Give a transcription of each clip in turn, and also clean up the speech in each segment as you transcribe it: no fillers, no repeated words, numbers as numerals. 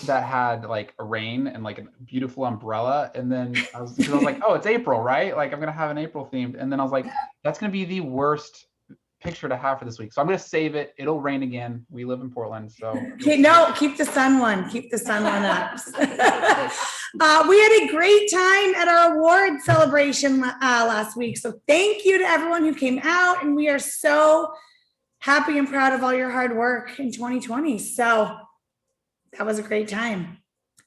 that had like a rain and like a beautiful umbrella. And then I was like, oh, it's April, right? Like I'm going to have an April themed. And then I was like, that's going to be the worst picture to have for this week. So I'm going to save it. It'll rain again. We live in Portland. So okay, no, keep the sun one. Keep the sun one up. We had a great time at our award celebration last week. So thank you to everyone who came out. And we are so happy and proud of all your hard work in 2020. So that was a great time.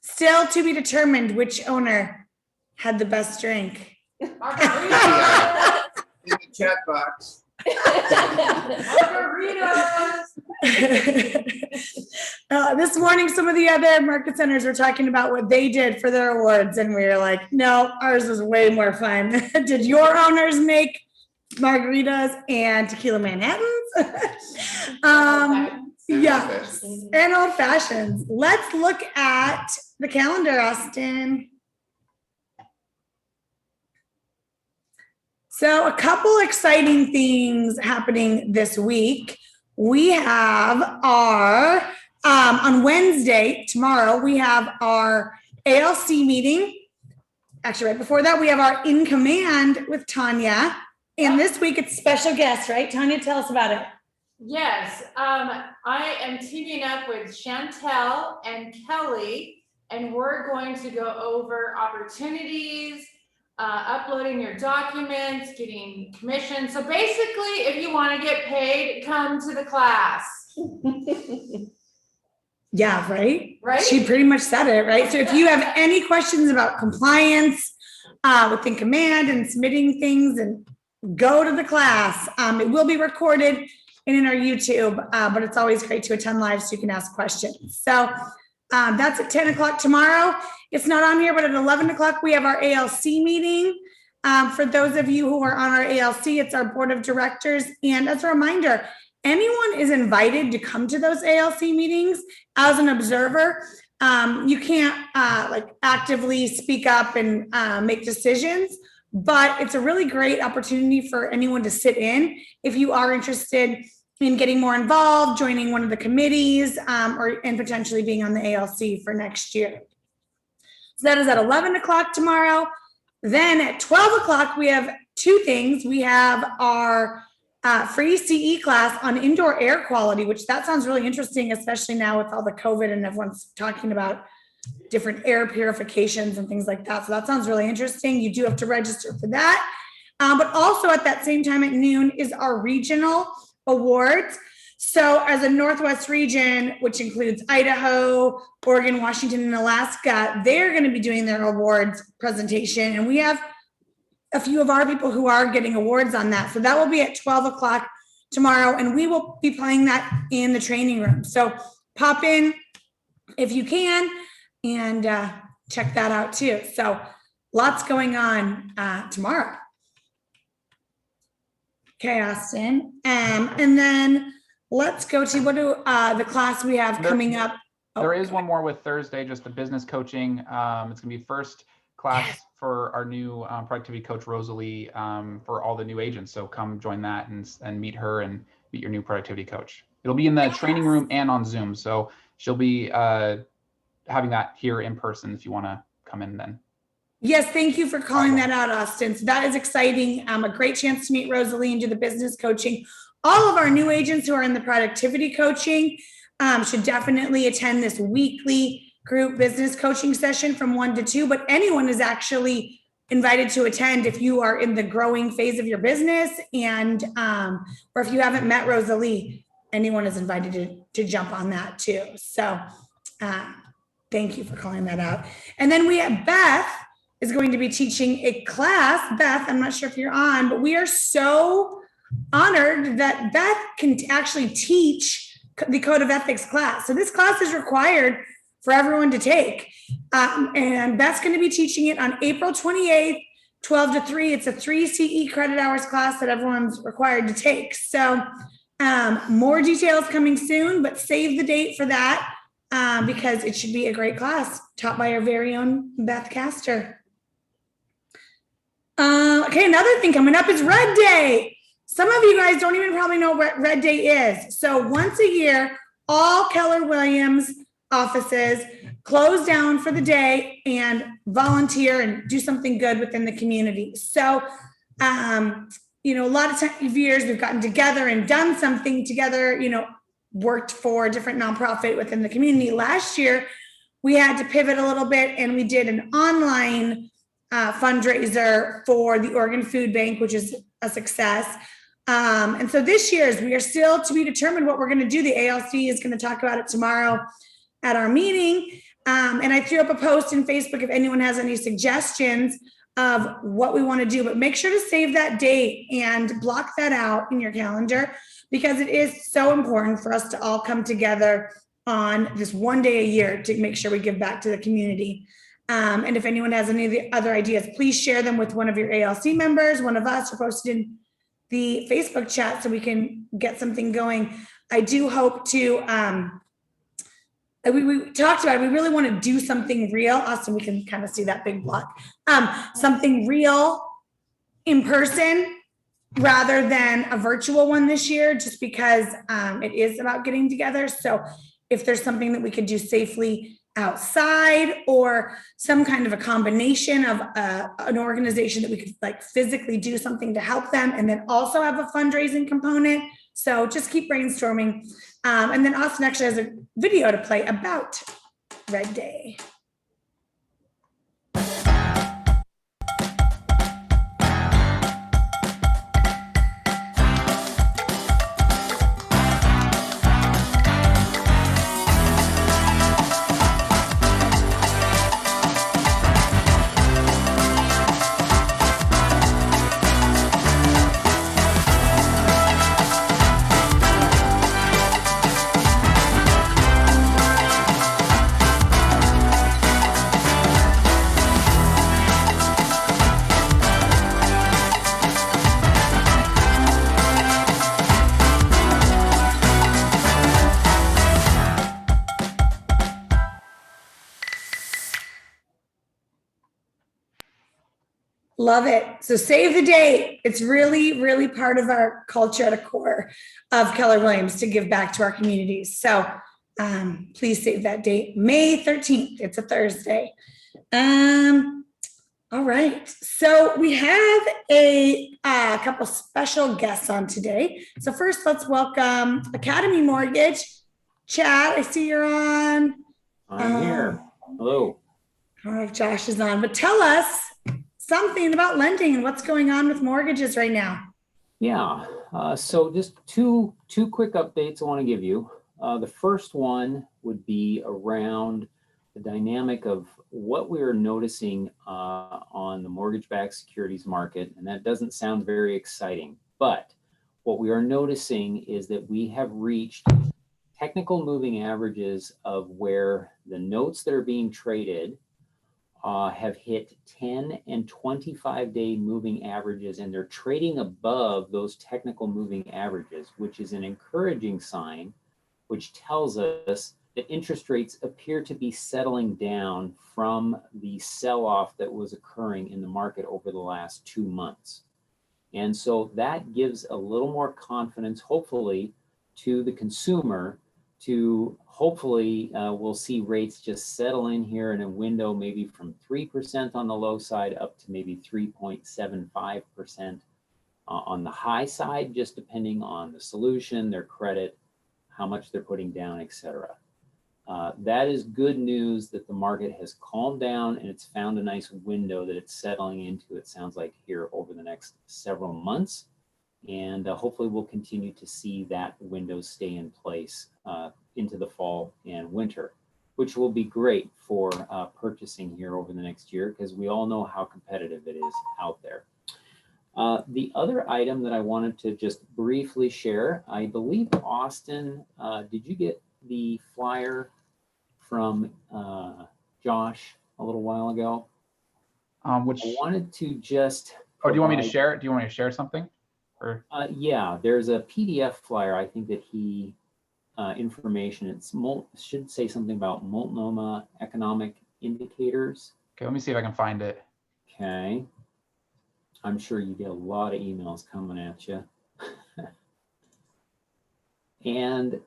Still to be determined which owner had the best drink. In the chat box. This morning, some of the other market centers were talking about what they did for their awards, and we were like, no, ours was way more fun. Did your owners make margaritas and tequila Manhattans? Yes, and old fashions. Let's look at the calendar, Austin. So a couple exciting things happening this week. We have our, on Wednesday, tomorrow, we have our ALC meeting. Actually, right before that, we have our In Command with Tanya. And this week it's special guest, right? Tanya, tell us about it. Yes, I am teaming up with Chantel and Kelly, and we're going to go over opportunities, uploading your documents, getting commission. So basically, if you want to get paid, come to the class. Yeah, right? Right? She pretty much said it, right? So if you have any questions about compliance with In Command and submitting things, and go to the class. It will be recorded and in our YouTube, but it's always great to attend live so you can ask questions. So that's at 10 o'clock tomorrow. It's not on here, but at 11 o'clock, we have our ALC meeting. For those of you who are on our ALC, it's our board of directors. And as a reminder, anyone is invited to come to those ALC meetings as an observer. You can't like actively speak up and make decisions, but it's a really great opportunity for anyone to sit in if you are interested in getting more involved, joining one of the committees, and potentially being on the ALC for next year. So that is at 11 o'clock tomorrow. Then at 12 o'clock, we have two things. We have our free CE class on indoor air quality, which that sounds really interesting, especially now with all the COVID and everyone's talking about different air purifications and things like that. So that sounds really interesting. You do have to register for that. But also at that same time at noon is our regional awards. So as a Northwest region, which includes Idaho, Oregon, Washington, and Alaska, they're going to be doing their awards presentation. And we have a few of our people who are getting awards on that. So that will be at 12 o'clock tomorrow. And we will be playing that in the training room. So pop in if you can and check that out too. So lots going on tomorrow. Okay, Austin. And then let's go to the class we have coming up. There is one more with Thursday, just the business coaching. It's going to be first class for our new productivity coach, Rosalie, for all the new agents. So come join that and meet her and meet your new productivity coach. It'll be in the training room and on Zoom. So she'll be having that here in person if you want to come in then. Yes, thank you for calling that out, Austin. So that is exciting. A great chance to meet Rosalie and do the business coaching. All of our new agents who are in the productivity coaching should definitely attend this weekly group business coaching session from 1 to 2, but anyone is actually invited to attend if you are in the growing phase of your business and or if you haven't met Rosalie, anyone is invited to jump on that too. So thank you for calling that out. And then we have Beth is going to be teaching a class. Beth, I'm not sure if you're on, but we are so honored that Beth can actually teach the Code of Ethics class. So this class is required for everyone to take. And Beth's going to be teaching it on April 28th, 12 to 3. It's a 3 CE credit hours class that everyone's required to take. So more details coming soon, but save the date for that because it should be a great class taught by our very own Beth Castor. Okay, another thing coming up is Red Day. Some of you guys don't even probably know what Red Day is. So once a year, all Keller Williams offices close down for the day and volunteer and do something good within the community. So, a lot of years we've gotten together and done something together, worked for a different nonprofit within the community. Last year, we had to pivot a little bit and we did an online fundraiser for the Oregon Food Bank, which is a success. And so this year's, we are still to be determined what we're going to do. The ALC is going to talk about it tomorrow at our meeting. And I threw up a post in Facebook if anyone has any suggestions of what we want to do, but make sure to save that date and block that out in your calendar, because it is so important for us to all come together on this one day a year to make sure we give back to the community. And if anyone has any of the other ideas, please share them with one of your ALC members, one of us, or post it in the Facebook chat so we can get something going. I do hope to, we talked about it, we really want to do something real. Austin, we can kind of see that big block. Something real in person rather than a virtual one this year, just because it is about getting together. So if there's something that we could do safely outside, or some kind of a combination of an organization that we could like physically do something to help them, and then also have a fundraising component. So just keep brainstorming. And then Austin actually has a video to play about Red Day. Love it. So save the date. It's really, really part of our culture at a core of Keller Williams to give back to our communities. So please save that date, May 13th. It's a Thursday. All right. So we have a couple special guests on today. So first, let's welcome Academy Mortgage. Chad, I see you're on. I'm here. Hello. All right, Josh is on. But tell us something about lending and what's going on with mortgages right now. Yeah. So just two quick updates I want to give you. The first one would be around the dynamic of what we're noticing on the mortgage-backed securities market, and that doesn't sound very exciting, but what we are noticing is that we have reached technical moving averages of where the notes that are being traded have hit 10 and 25-day moving averages, and they're trading above those technical moving averages, which is an encouraging sign, which tells us that interest rates appear to be settling down from the sell-off that was occurring in the market over the last 2 months. And so that gives a little more confidence, hopefully, to the consumer to hopefully we'll see rates just settle in here in a window maybe from 3% on the low side up to maybe 3.75% on the high side, just depending on the solution, their credit, how much they're putting down, etc. That is good news that the market has calmed down and it's found a nice window that it's settling into, it sounds like, here over the next several months. And hopefully we'll continue to see that window stay in place into the fall and winter, which will be great for purchasing here over the next year, because we all know how competitive it is out there. The other item that I wanted to just briefly share, I believe, Austin, did you get the flyer from Josh a little while ago? Which I wanted to just... Oh, do you want me to share it? Do you want me to share something? Or yeah, there's a PDF flyer, I think, that he information. It's should say something about Multnomah economic indicators. okay, let me see if I can find it. Okay, I'm sure you get a lot of emails coming at you. And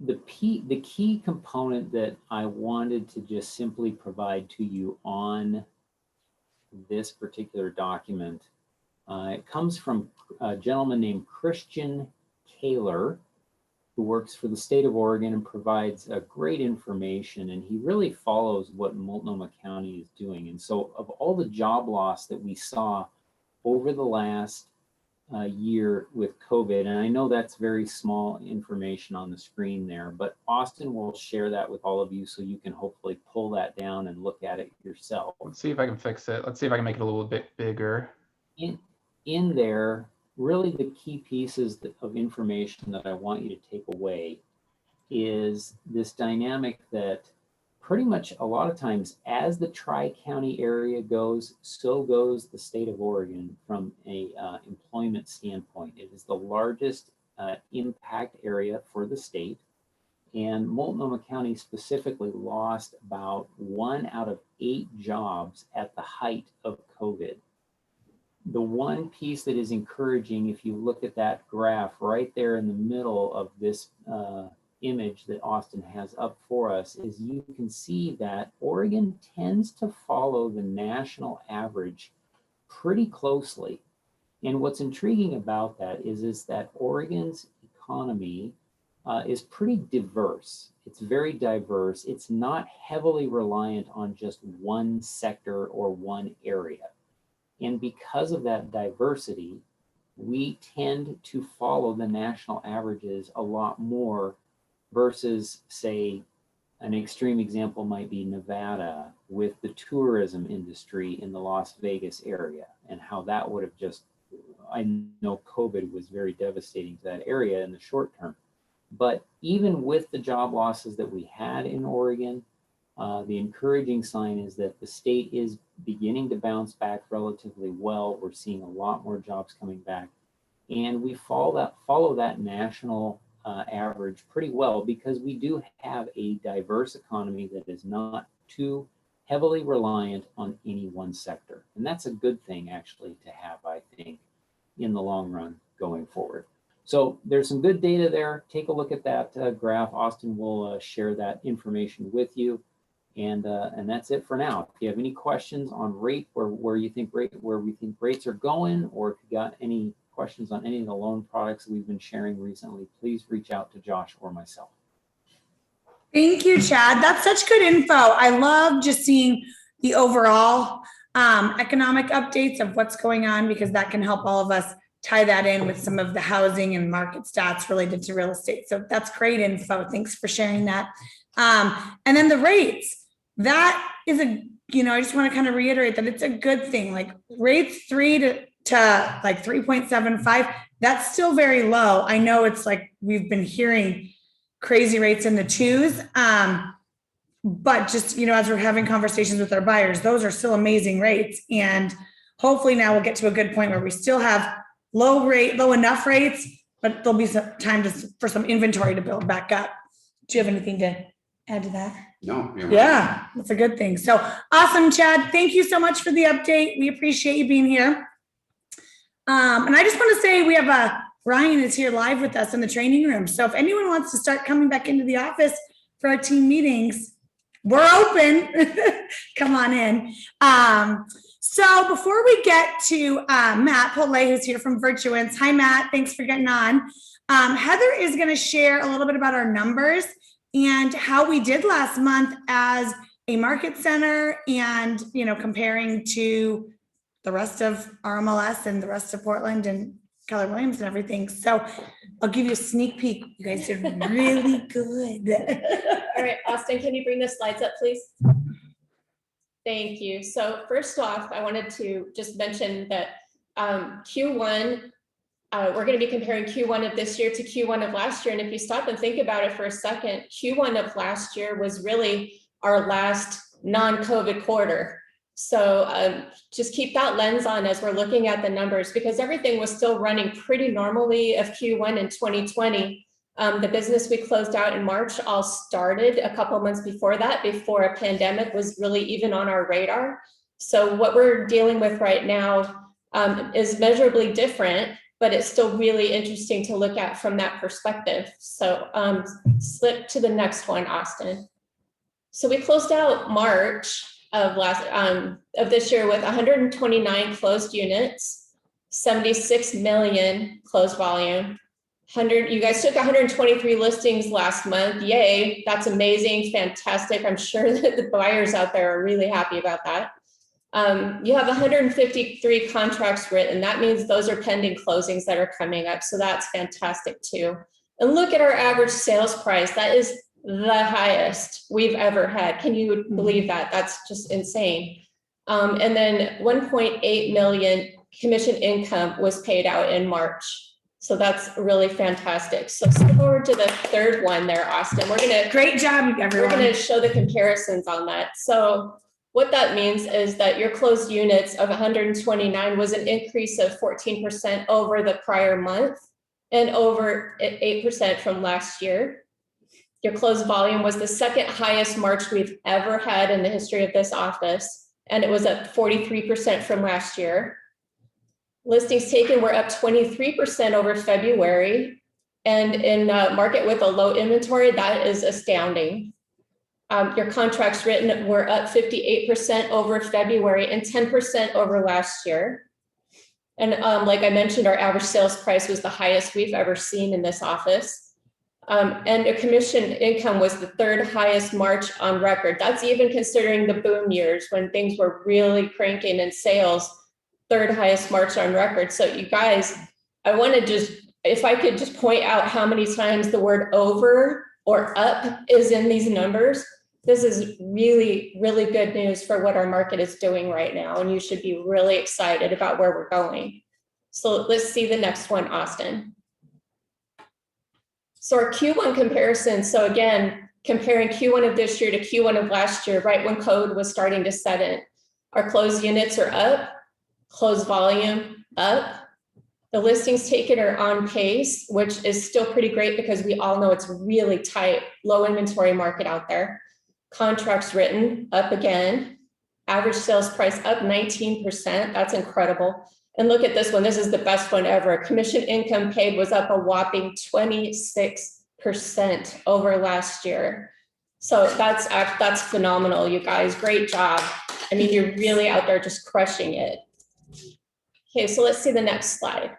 the key component that I wanted to just simply provide to you on this particular document, it comes from a gentleman named Christian Kaler, who works for the state of Oregon and provides great information, and he really follows what Multnomah County is doing. And so of all the job loss that we saw over the last year with COVID, and I know that's very small information on the screen there, but Austin will share that with all of you so you can hopefully pull that down and look at it yourself. Let's see if I can fix it. Let's see if I can make it a little bit bigger. In there, really the key pieces of information that I want you to take away is this dynamic that pretty much a lot of times as the Tri-County area goes, so goes the state of Oregon from a employment standpoint. It is the largest impact area for the state. And Multnomah County specifically lost about 1 out of 8 jobs at the height of COVID. The one piece that is encouraging, if you look at that graph right there in the middle of this image that Austin has up for us, is you can see that Oregon tends to follow the national average pretty closely. And what's intriguing about that is that Oregon's economy is pretty diverse. It's very diverse. It's not heavily reliant on just one sector or one area. And because of that diversity, we tend to follow the national averages a lot more versus, say, an extreme example might be Nevada with the tourism industry in the Las Vegas area and how that would have just, I know COVID was very devastating to that area in the short term. But even with the job losses that we had in Oregon, the encouraging sign is that the state is beginning to bounce back relatively well. We're seeing a lot more jobs coming back. And we follow that national average pretty well because we do have a diverse economy that is not too heavily reliant on any one sector. And that's a good thing actually to have, I think, in the long run going forward. So there's some good data there. Take a look at that graph. Austin will share that information with you. And that's it for now. If you have any questions on rate, where we think rates are going, or if you got any questions on any of the loan products that we've been sharing recently, please reach out to Josh or myself. Thank you, Chad. That's such good info. I love just seeing the overall economic updates of what's going on, because that can help all of us tie that in with some of the housing and market stats related to real estate. So that's great info. Thanks for sharing that. And then the rates, that is I just want to kind of reiterate that it's a good thing. Like rates 3 to like 3.75, that's still very low. I know it's like we've been hearing crazy rates in the 2s. But just, as we're having conversations with our buyers, those are still amazing rates. And hopefully now we'll get to a good point where we still have low enough rates, but there'll be some time for some inventory to build back up. Do you have anything to add to that? No. Yeah, that's a good thing. So awesome, Chad. Thank you so much for the update. We appreciate you being here. And I just want to say we have Ryan is here live with us in the training room. So if anyone wants to start coming back into the office for our team meetings, we're open. Come on in. So before we get to Matt Polay, who's here from Virtuance. Hi, Matt. Thanks for getting on. Heather is going to share a little bit about our numbers and how we did last month as a market center and, comparing to the rest of RMLS and the rest of Portland and Keller Williams and everything. So I'll give you a sneak peek. You guys did really good. All right, Austin, can you bring the slides up, please? Thank you. So first off, I wanted to just mention that Q1, we're going to be comparing Q1 of this year to Q1 of last year. And if you stop and think about it for a second, Q1 of last year was really our last non-COVID quarter. So just keep that lens on as we're looking at the numbers, because everything was still running pretty normally of Q1 in 2020. The business we closed out in March all started a couple of months before that, before a pandemic was really even on our radar. So what we're dealing with right now is measurably different. but it's still really interesting to look at from that perspective. So slip to the next one, Austin. So we closed out March of this year with 129 closed units, 76 million closed volume. You guys took 123 listings last month. Yay, that's amazing, fantastic. I'm sure that the buyers out there are really happy about that. You have 153 contracts written. That means those are pending closings that are coming up. So that's fantastic too. And look at our average sales price. That is the highest we've ever had. Can you believe that? That's just insane. And then 1.8 million commission income was paid out in March. So that's really fantastic. So skip over to the third one there, Austin. Great job, everyone. We're gonna show the comparisons on that. So what that means is that your closed units of 129 was an increase of 14% over the prior month and over 8% from last year. Your closed volume was the second highest March we've ever had in the history of this office, and it was up 43% from last year. Listings taken were up 23% over February, and in a market with a low inventory, that is astounding. Your contracts written were up 58% over February and 10% over last year. And like I mentioned, our average sales price was the highest we've ever seen in this office. And the commission income was the third highest March on record. That's even considering the boom years when things were really cranking in sales, third highest March on record. So you guys, I want to just, if I could just point out how many times the word over or up is in these numbers, this is really, really good news for what our market is doing right now. And you should be really excited about where we're going. So let's see the next one, Austin. So our Q1 comparison. So again, comparing Q1 of this year to Q1 of last year, right when code was starting to set in, our closed units are up, closed volume up. The listings taken are on pace, which is still pretty great because we all know it's really tight, low inventory market out there. Contracts written up again, average sales price up 19%. That's incredible. And look at this one. This is the best one ever. Commission income paid was up a whopping 26% over last year. So that's phenomenal, you guys. Great job. I mean, you're really out there just crushing it. Okay, so let's see the next slide.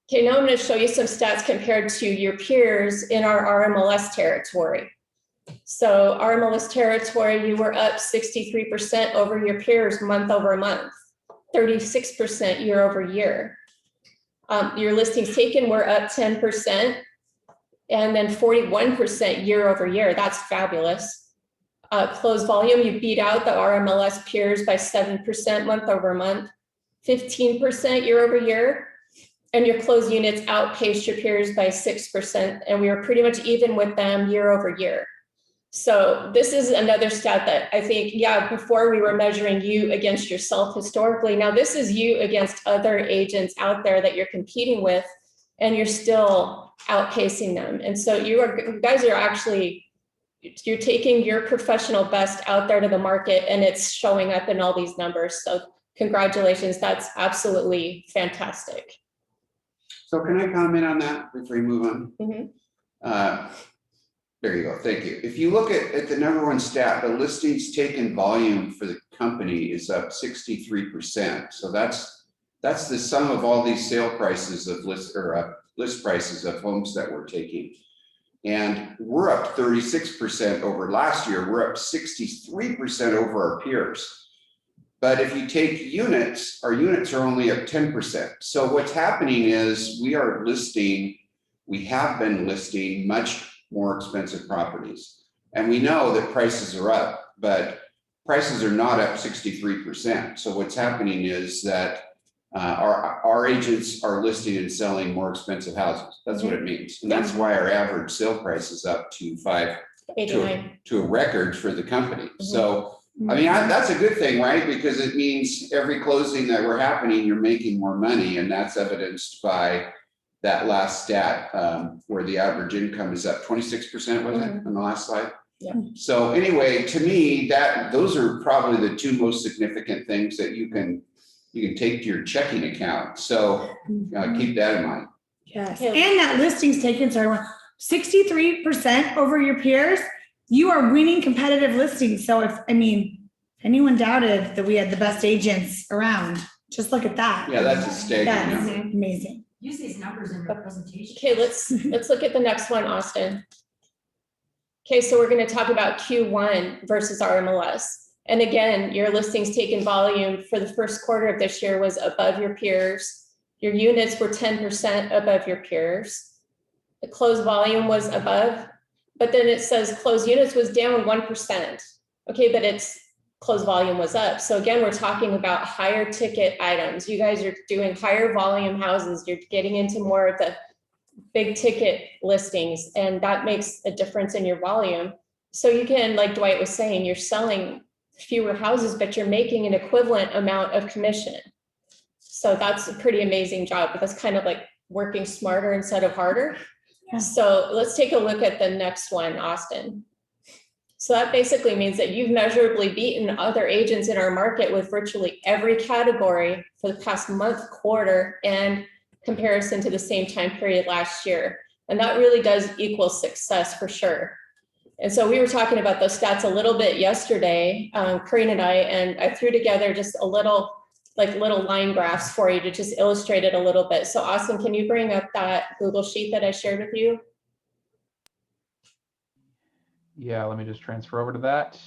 Okay, now I'm going to show you some stats compared to your peers in our RMLS territory. So RMLS territory, you were up 63% over your peers month over month, 36% year over year. Your listings taken were up 10% and then 41% year over year. That's fabulous. Closed volume, you beat out the RMLS peers by 7% month over month, 15% year over year. And your closed units outpaced your peers by 6%. And we were pretty much even with them year over year. So this is another stat that I think, yeah, before we were measuring you against yourself historically. Now this is you against other agents out there that you're competing with, and you're still outpacing them. And so you guys are actually, you're taking your professional best out there to the market, and it's showing up in all these numbers. So congratulations, that's absolutely fantastic. So can I comment on that before you move on? Mm-hmm. There you go. Thank you. If you look at the number one stat, the listings taken volume for the company is up 63%. So that's the sum of all these sale prices of list prices of homes that we're taking. And we're up 36% over last year. We're up 63% over our peers. But if you take units, our units are only up 10%. So what's happening is we have been listing much more expensive properties. And we know that prices are up, but prices are not up 63%. So what's happening is that our agents are listing and selling more expensive houses. That's what it means. And that's why our average sale price is up to to a record for the company. So, I mean, that's a good thing, right? Because it means every closing that we're happening, you're making more money. And that's evidenced by that last stat where the average income is up 26%, was it, on the last slide? Yeah. So anyway, to me, those are probably the two most significant things that you can you can take to your checking account. So keep that in mind. Yes, Okay. and that listings taken, sorry, 63% over your peers, you are winning competitive listings. So if anyone doubted that we had the best agents around, just look at that. Yeah, that's a staggering That's number. amazing. Use these numbers in your presentation. Okay, let's look at the next one, Austin. Okay, so we're going to talk about Q1 versus our MLS. And again, your listings taken volume for the first quarter of this year was above your peers. Your units were 10% above your peers. The closed volume was above, but then it says closed units was down 1%. Okay, but it's closed volume was up. So again, we're talking about higher ticket items. You guys are doing higher volume houses. You're getting into more of the big ticket listings, and that makes a difference in your volume. So you can, like Dwight was saying, you're selling fewer houses, but you're making an equivalent amount of commission. So that's a pretty amazing job. That's kind of like working smarter instead of harder. Yeah. So let's take a look at the next one, Austin. So that basically means that you've measurably beaten other agents in our market with virtually every category for the past month, quarter, and comparison to the same time period last year. And that really does equal success for sure. And so we were talking about those stats a little bit yesterday, Corinne and I threw together just a little line graphs for you to just illustrate it a little bit. So Austin, can you bring up that Google sheet that I shared with you? Yeah, let me just transfer over to that.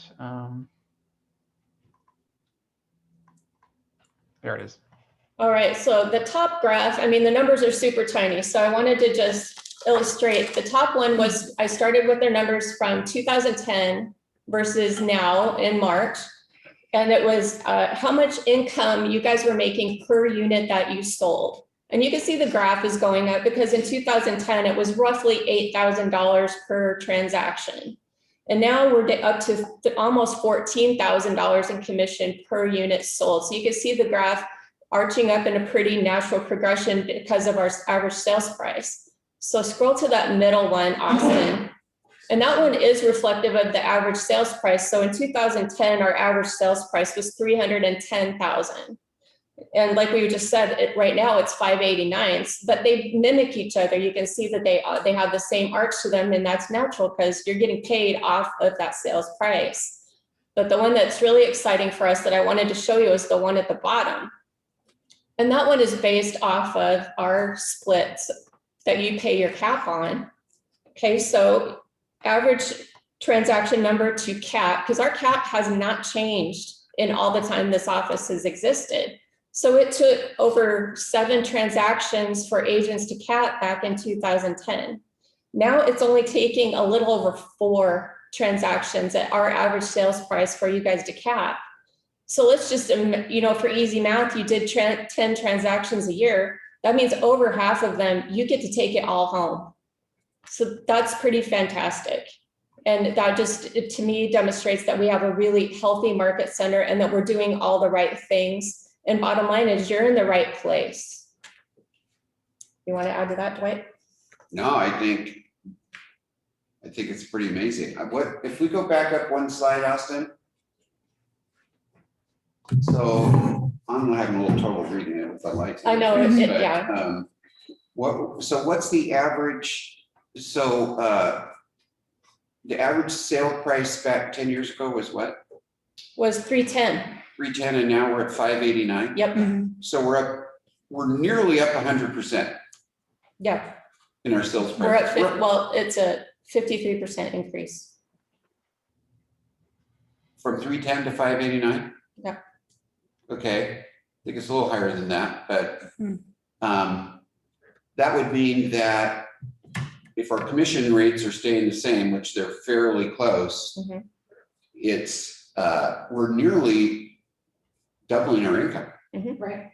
There it is. All right, so the top graph, the numbers are super tiny. So I wanted to just illustrate. The top one was, I started with their numbers from 2010 versus now in March. And it was how much income you guys were making per unit that you sold. And you can see the graph is going up because in 2010, it was roughly $8,000 per transaction. And now we're up to almost $14,000 in commission per unit sold. So you can see the graph arching up in a pretty natural progression because of our average sales price. So scroll to that middle one, Austin. And that one is reflective of the average sales price. So in 2010, our average sales price was $310,000. And like we just said, right now it's 589, but they mimic each other. You can see that they have the same arch to them, and that's natural because you're getting paid off of that sales price. But the one that's really exciting for us that I wanted to show you is the one at the bottom. And that one is based off of our splits that you pay your cap on. Okay, so average transaction number to cap, because our cap has not changed in all the time this office has existed. So it took over 7 transactions for agents to cap back in 2010. Now it's only taking a little over 4 transactions at our average sales price for you guys to cap. So let's just, for easy math, you did 10 transactions a year. That means over half of them, you get to take it all home. So that's pretty fantastic. And that just, to me, demonstrates that we have a really healthy market center and that we're doing all the right things. And bottom line is you're in the right place. You want to add to that, Dwight? No, I think it's pretty amazing. What if we go back up one slide, Austin? So I'm having a little trouble reading it with the lights. I know, yeah. What's the average? So the average sale price back 10 years ago was what? Was 310. 310, and now we're at 589. Yep. So we're nearly up 100%. Yeah. In our sales price. We're at well, it's a 53% increase. From 310 to 589? Yeah. Okay, I think it's a little higher than that, but that would mean that if our commission rates are staying the same, which they're fairly close, it's we're nearly doubling our income. Right.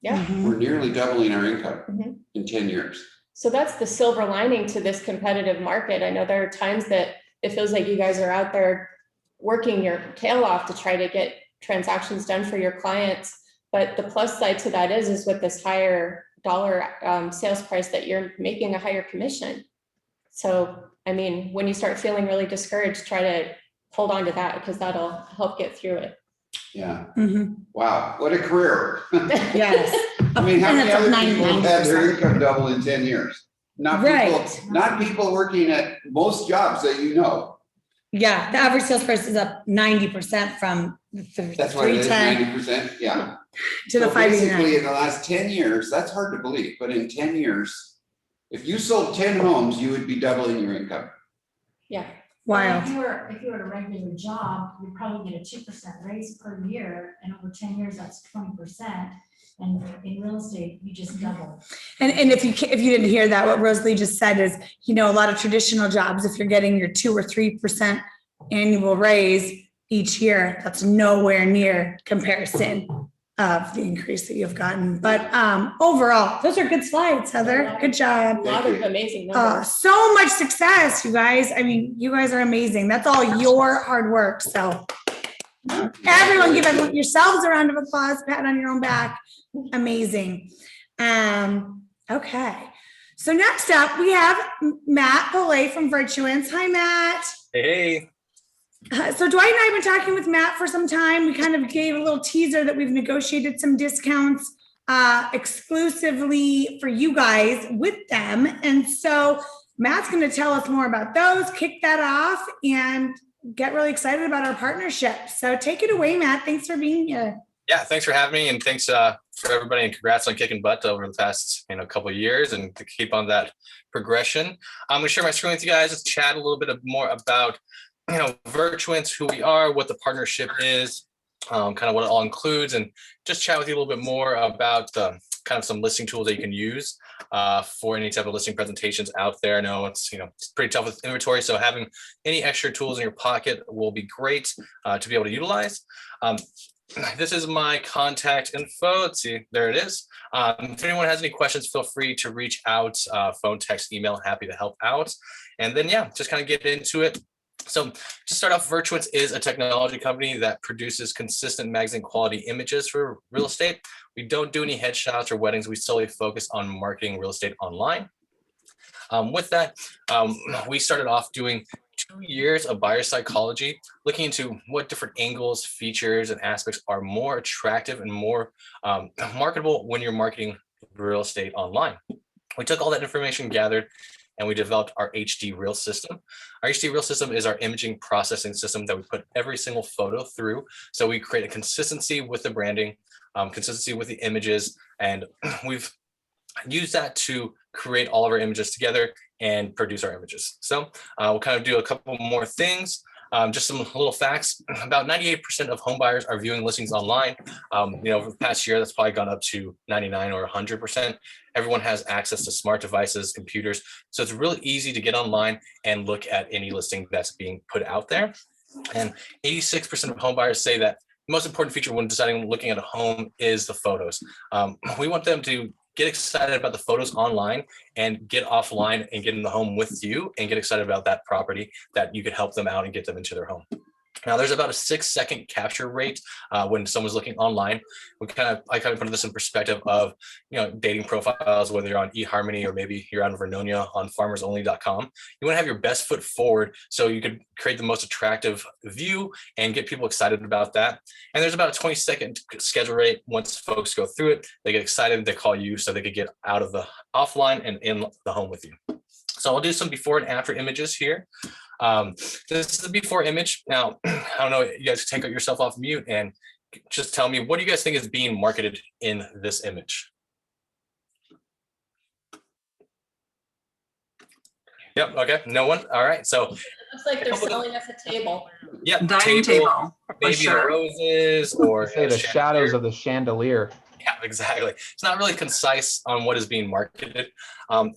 Yeah. We're nearly doubling our income in 10 years. So that's the silver lining to this competitive market. I know there are times that it feels like you guys are out there working your tail off to try to get transactions done for your clients. But the plus side to that is with this higher dollar sales price that you're making a higher commission. So, when you start feeling really discouraged, try to hold on to that because that'll help get through it. Yeah. Mhm. Wow, what a career. Yes. I mean, how And many it's up other people have had their 90%. income double in 10 years? Not Right. people, not people working at most jobs that you know. Yeah, the average sales price is up 90% from the That's what it is, 310 90%, yeah. to the So basically, 589. in the last 10 years, that's hard to believe, but in 10 years, if you sold 10 homes, you would be doubling your income. Yeah. Wild. If you were at a regular job, you'd probably get a 2% raise per year, and over 10 years, that's 20%. And in real estate, you just double. And if you didn't hear that, what Rosalie just said is, a lot of traditional jobs, if you're getting your 2 or 3% annual raise each year, that's nowhere near comparison of the increase that you've gotten. But overall, those are good slides, Heather. Good A job. lot of amazing numbers. So much success, you guys. I mean, you guys are amazing. That's all your hard work. So everyone give yourselves a round of applause, pat on your own back. Amazing. Okay. So next up, we have Matt Polay from Virtuance. Hi, Matt. Hey. So Dwight and I have been talking with Matt for some time. We kind of gave a little teaser that we've negotiated some discounts exclusively for you guys with them. And so Matt's going to tell us more about those, kick that off, and get really excited about our partnership. So take it away, Matt. Thanks for being here. Yeah, thanks for having me, and thanks for everybody, and congrats on kicking butt over the past couple of years, and to keep on that progression. I'm going to share my screen with you guys, just chat a little bit more about Virtuance, who we are, what the partnership is, kind of what it all includes, and just chat with you a little bit more about kind of some listing tools that you can use for any type of listing presentations out there. I know it's pretty tough with inventory, so having any extra tools in your pocket will be great to be able to utilize. This is my contact info. Let's see, there it is. If anyone has any questions, feel free to reach out, phone, text, email, happy to help out. And then, yeah, just kind of get into it. So to start off, Virtuance is a technology company that produces consistent magazine quality images for real estate. We don't do any headshots or weddings. We solely focus on marketing real estate online. With that, we started off doing 2 years of buyer psychology, looking into what different angles, features, and aspects are more attractive and more marketable when you're marketing real estate online. We took all that information gathered and we developed our HD Reel system. Our HD Reel system is our imaging processing system that we put every single photo through. So we create a consistency with the branding, consistency with the images, and we've used that to create all of our images together and produce our images. So we'll kind of do a couple more things. Just some little facts. About 98% of home buyers are viewing listings online. Over the past year, that's probably gone up to 99 or 100%. Everyone has access to smart devices, computers. So it's really easy to get online and look at any listing that's being put out there. And 86% of home buyers say that the most important feature when deciding looking at a home is the photos. We want them to get excited about the photos online and get offline and get in the home with you and get excited about that property that you could help them out and get them into their home. Now, there's about a 6-second capture rate when someone's looking online. I kind of put this in perspective of, dating profiles, whether you're on eHarmony or maybe you're on Vernonia on farmersonly.com. You want to have your best foot forward so you could create the most attractive view and get people excited about that. And there's about a 20-second schedule rate. Once folks go through it, they get excited, they call you so they could get out of the offline and in the home with you. So I'll do some before and after images here. This is the before image. Now, I don't know, you guys take yourself off mute and just tell me, what do you guys think is being marketed in this image? Yep, okay, no one? All right, so. Looks like they're selling us a table. Yep, Dining table, maybe sure. the roses or Say the shadows of the chandelier. Yeah, exactly. It's not really concise on what is being marketed.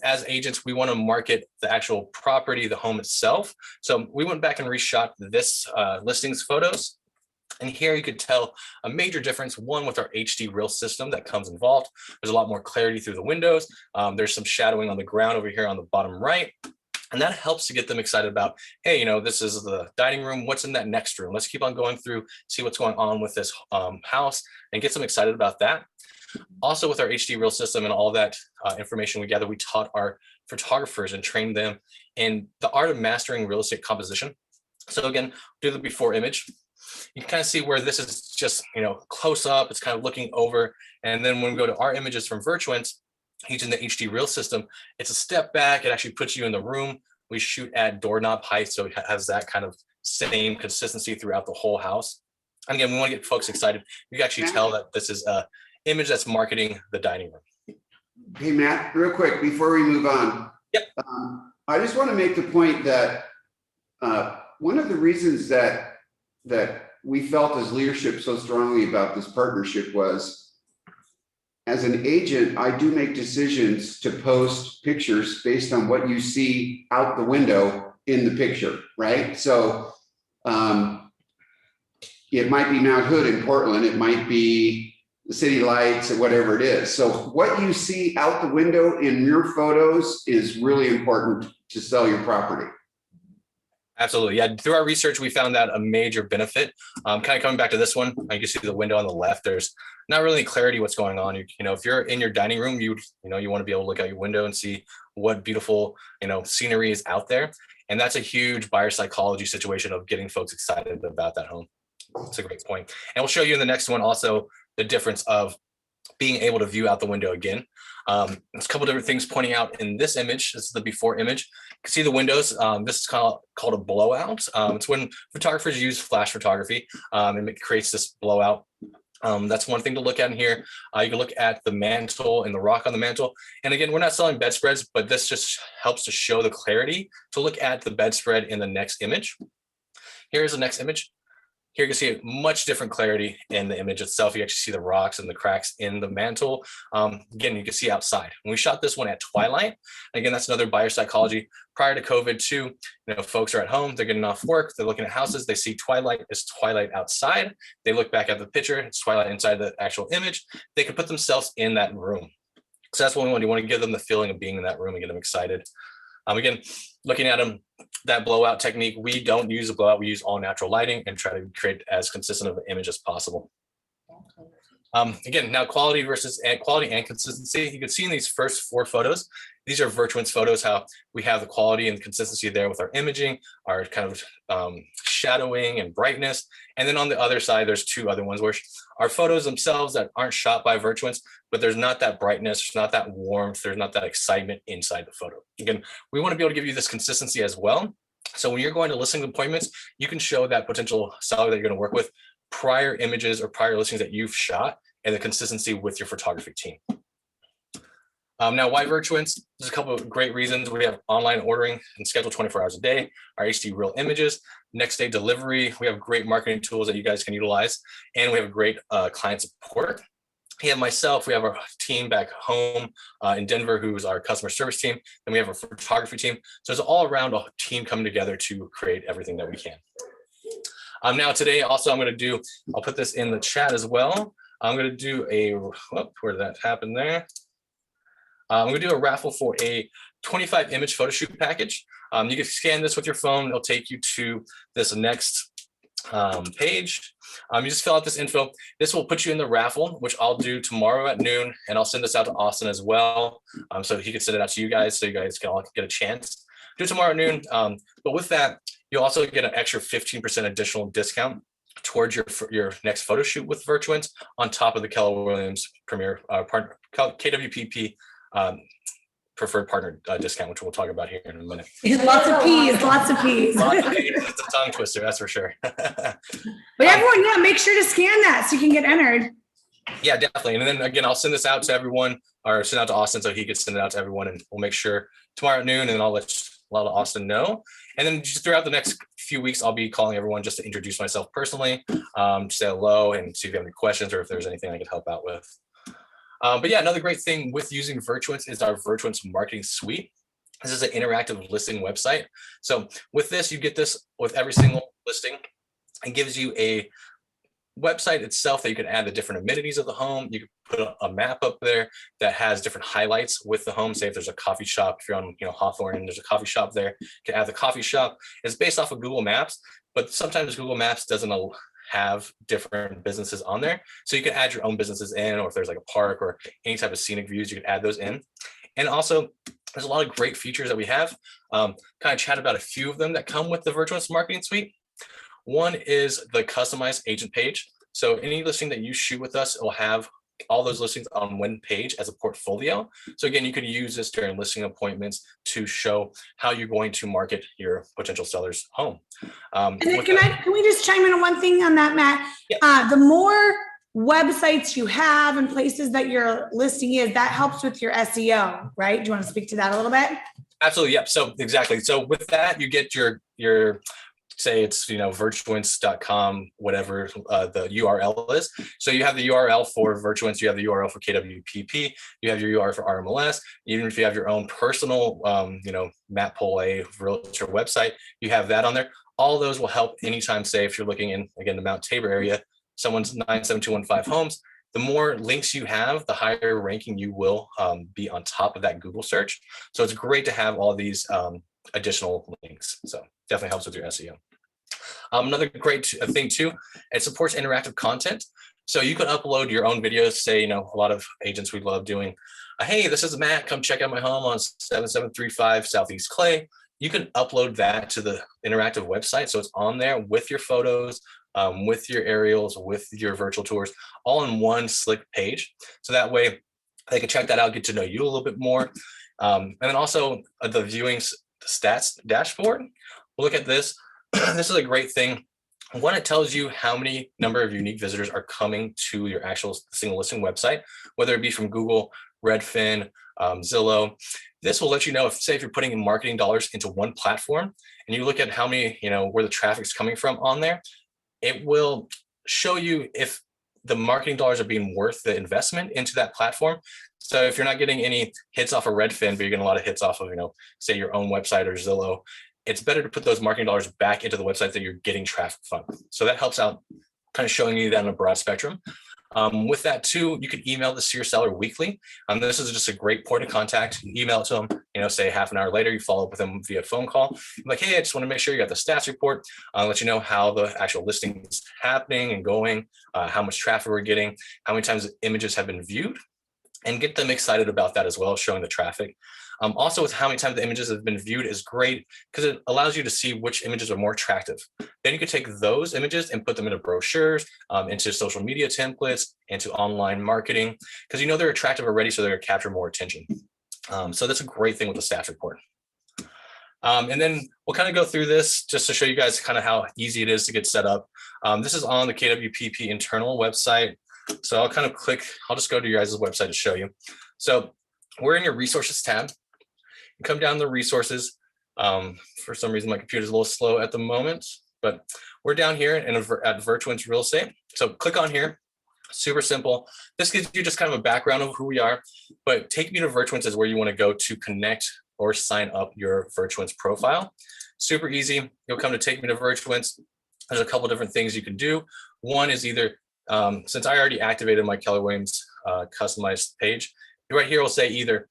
As agents, we want to market the actual property, the home itself. So we went back and reshot this listings photos. And here you could tell a major difference, one with our HD Reel system that comes involved. There's a lot more clarity through the windows. There's some shadowing on the ground over here on the bottom right. And that helps to get them excited about, hey, this is the dining room. What's in that next room? Let's keep on going through, see what's going on with this house and get them excited about that. Also, with our HD Reel system and all that information we gather, we taught our photographers and trained them in the art of mastering real estate composition. So again, do the before image. You can kind of see where this is just, close up, it's kind of looking over. And then when we go to our images from Virtuance, using the HD Real system, it's a step back. It actually puts you in the room. We shoot at doorknob height, so it has that kind of same consistency throughout the whole house. And again, we want to get folks excited. You can actually tell that this is a image that's marketing the dining room. Hey, Matt, real quick, before we move on. Yep. I just want to make the point that one of the reasons that we felt as leadership so strongly about this partnership was, as an agent, I do make decisions to post pictures based on what you see out the window in the picture, right? So it might be Mount Hood in Portland, it might be the city lights or whatever it is. So what you see out the window in your photos is really important to sell your property. Absolutely. Yeah. Through our research, we found that a major benefit. Kind of coming back to this one, you can see the window on the left. There's not really clarity what's going on. If you're in your dining room, you want to be able to look out your window and see what beautiful, scenery is out there. And that's a huge buyer psychology situation of getting folks excited about that home. It's a great point. And we'll show you in the next one also the difference of being able to view out the window again. There's a couple different things pointing out in this image. This is the before image. You can see the windows. This is called a blowout. It's when photographers use flash photography and it creates this blowout. That's one thing to look at in here. You can look at the mantle and the rock on the mantle. And again, we're not selling bedspreads, but this just helps to show the clarity to look at the bedspread in the next image. Here's the next image. Here you can see much different clarity in the image itself. You actually see the rocks and the cracks in the mantle. Again, you can see outside. When we shot this one at twilight, again, that's another buyer psychology. Prior to COVID too, folks are at home, they're getting off work, they're looking at houses, they see twilight, it's twilight outside. They look back at the picture, it's twilight inside the actual image. They can put themselves in that room. So that's what we want. You want to give them the feeling of being in that room and get them excited. Again, looking at them, that blowout technique, we don't use a blowout, we use all natural lighting and try to create as consistent of an image as possible. Again, now quality and consistency. You can see in these first 4 photos, these are Virtuance photos, how we have the quality and consistency there with our imaging, our kind of shadowing and brightness. And then on the other side, there's 2 other ones where our photos themselves that aren't shot by Virtuance, but there's not that brightness, there's not that warmth, there's not that excitement inside the photo. Again, we want to be able to give you this consistency as well. So when you're going to listing appointments, you can show that potential seller that you're going to work with prior images or prior listings that you've shot and the consistency with your photography team. Now, why Virtuance? There's a couple of great reasons. We have online ordering and schedule 24 hours a day, our HD Real images, next day delivery. We have great marketing tools that you guys can utilize, and we have great client support. We have myself, we have our team back home in Denver, who's our customer service team, and we have our photography team. So it's all around a team coming together to create everything that we can. Now today, also I'm going to I'll put this in the chat as well. I'm going to do where did that happen there? I'm going to do a raffle for a 25 image photo shoot package. You can scan this with your phone. It'll take you to this next page. You just fill out this info. This will put you in the raffle, which I'll do tomorrow at noon, and I'll send this out to Austin as well. So he can send it out to you guys, so you guys can all get a chance. Do it tomorrow at noon. But with that, you'll also get an extra 15% additional discount towards your next photo shoot with Virtuance on top of the Keller Williams Premier partner, KWPP preferred partner discount, which we'll talk about here in a minute. Lots of P's, lots of P's. It's a tongue twister, that's for sure. But everyone, make sure to scan that so you can get entered. Yeah, definitely. And then again, I'll send this out to everyone, or send out to Austin so he can send it out to everyone, and we'll make sure tomorrow at noon, and I'll let Austin know. And then just throughout the next few weeks, I'll be calling everyone just to introduce myself personally, say hello and see if you have any questions or if there's anything I could help out with. But yeah, another great thing with using Virtuance is our Virtuance marketing suite. This is an interactive listing website. So with this, you get this with every single listing. It gives you a website itself that you can add the different amenities of the home. You can put a map up there that has different highlights with the home. Say if there's a coffee shop, if you're on Hawthorne and there's a coffee shop there, you can add the coffee shop. It's based off of Google Maps, but sometimes Google Maps doesn't have different businesses on there. So you can add your own businesses in, or if there's like a park or any type of scenic views, you can add those in. And also there's a lot of great features that we have. Kind of chat about a few of them that come with the Virtuance marketing suite. One is the customized agent page. So any listing that you shoot with us will have all those listings on one page as a portfolio. So again, you could use this during listing appointments to show how you're going to market your potential seller's home. And then can we just chime in on one thing on that, Matt? Yeah. The more websites you have and places that your listing is, that helps with your SEO, right? Do you want to speak to that a little bit? Absolutely. Yep. So exactly. So with that, you get your say it's, virtuance.com, whatever the URL is. So you have the URL for Virtuance, you have the URL for KWPP, you have your URL for RMLS. Even if you have your own personal, Matt Pole A realtor website, you have that on there. All those will help anytime, say, if you're looking in, again, the Mount Tabor area, someone's 97215 homes, the more links you have, the higher ranking you will be on top of that Google search. So it's great to have all these additional links. So definitely helps with your SEO. Another great thing too, it supports interactive content. So you can upload your own videos. Say, a lot of agents we love doing, hey, this is Matt, come check out my home on 7735 Southeast Clay. You can upload that to the interactive website. So it's on there with your photos, with your aerials, with your virtual tours, all in one slick page. So that way they can check that out, get to know you a little bit more. And then also the viewing stats dashboard. We'll look at this. This is a great thing. One, it tells you how many number of unique visitors are coming to your actual single listing website, whether it be from Google, Redfin, Zillow. This will let you know if you're putting in marketing dollars into one platform and you look at how many, where the traffic's coming from on there, it will show you if the marketing dollars are being worth the investment into that platform. So if you're not getting any hits off of Redfin, but you're getting a lot of hits off of, say your own website or Zillow, it's better to put those marketing dollars back into the website that you're getting traffic from. So that helps out, kind of showing you that on a broad spectrum. With that too, you can email this to your seller weekly. This is just a great point of contact. You email it to them, say half an hour later, you follow up with them via phone call. I'm like, hey, I just want to make sure you got the stats report. I'll let you know how the actual listing is happening and going, how much traffic we're getting, how many times the images have been viewed, and get them excited about that as well, showing the traffic. Also, with how many times the images have been viewed is great because it allows you to see which images are more attractive. Then you can take those images and put them into brochures, into social media templates, into online marketing, because they're attractive already, so they're going to capture more attention. So that's a great thing with the stats report. And then we'll kind of go through this just to show you guys kind of how easy it is to get set up. This is on the KWPP internal website. So I'll kind of I'll just go to your guys' website to show you. So we're in your resources tab. You come down the resources. For some reason, my computer is a little slow at the moment, but we're down here at Virtuance Real Estate. So click on here, super simple. This gives you just kind of a background of who we are, but Take Me to Virtuance is where you want to go to connect or sign up your Virtuance profile. Super easy. You'll come to Take Me to Virtuance. There's a couple different things you can do. One is either, since I already activated my Keller Williams customized page, right here will say either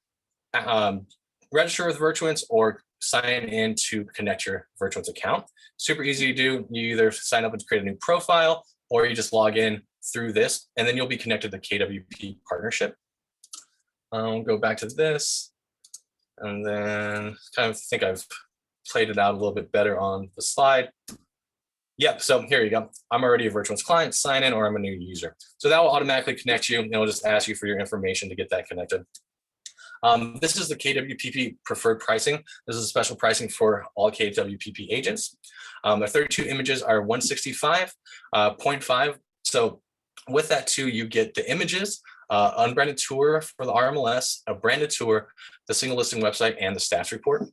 register with Virtuance or sign in to connect your Virtuance account. Super easy to do. You either sign up and create a new profile, or you just log in through this, and then you'll be connected to the KWP partnership. I'll go back to this, and then kind of think I've played it out a little bit better on the slide. Yep, so here you go. I'm already a Virtuance client, sign in, or I'm a new user. So that will automatically connect you, and it'll just ask you for your information to get that connected. This is the KWPP preferred pricing. This is a special pricing for all KWPP agents. The 32 images are 165.5. So with that too, you get the images, unbranded tour for the RMLS, a branded tour, the single listing website, and the stats report.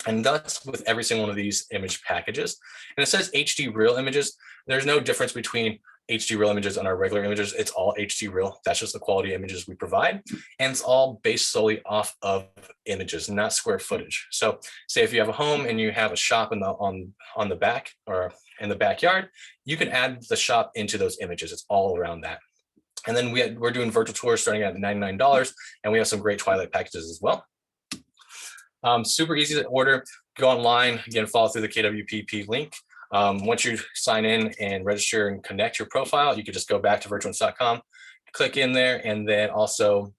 And that's with every single one of these image packages. And it says HD real images. There's no difference between HD real images and our regular images. It's all HD real. That's just the quality images we provide. And it's all based solely off of images, not square footage. So say if you have a home and you have a shop on the back or in the backyard, you can add the shop into those images. It's all around that. And then we're doing virtual tours starting at $99, and we have some great Twilight packages as well. Super easy to order. Go online, again, follow through the KWPP link. Once you sign in and register and connect your profile, you can just go back to virtuance.com, click in there, and then also